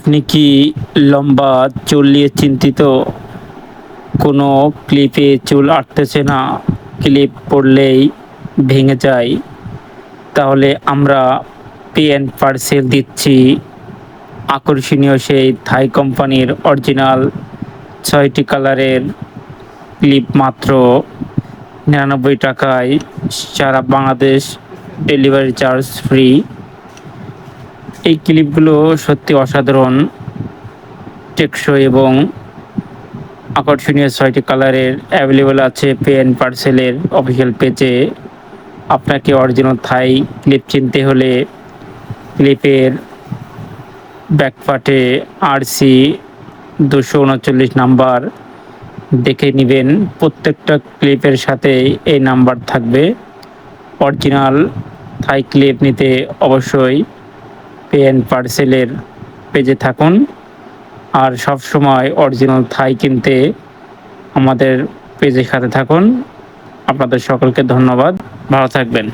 আপনি কি লম্বা চুল নিয়ে চিন্তিত? কোনো ক্লিপে চুল আটতেছে না, ক্লিপ পড়লেই ভেঙে যায়? তাহলে আমরা পে অ্যান্ড পার্সেল দিচ্ছি আকর্ষণীয় সেই থাই কোম্পানির অরিজিনাল ৬টি কালারের ক্লিপ মাত্র ৳৯৯ সারা বাংলাদেশ ডেলিভারি চার্জ ফ্রি। এই ক্লিপগুলো সত্যি অসাধারণ, টেকসই এবং আকর্ষণীয় ৬টি কালারের অ্যাভেলেবল আছে পে অ্যান্ড পার্সেলের অফিসিয়াল পেজে। আপনাকে অরিজিনাল থাই ক্লিপ চিনতে হলে ক্লিপের ব্যাকপার্টে RC ২৩৯ নাম্বার দেখে নিবেন। প্রত্যেকটা ক্লিপের সাথেই এই নাম্বার থাকবে। অরিজিনাল থাই ক্লিপ নিতে অবশ্যই পে অ্যান্ড পার্সেলের পেজে থাকুন। আর সবসময় অরিজিনাল থাই কিনতে আমাদের পেজের সাথে থাকুন। আপনাদের সকলকে ধন্যবাদ। ভালো থাকবেন।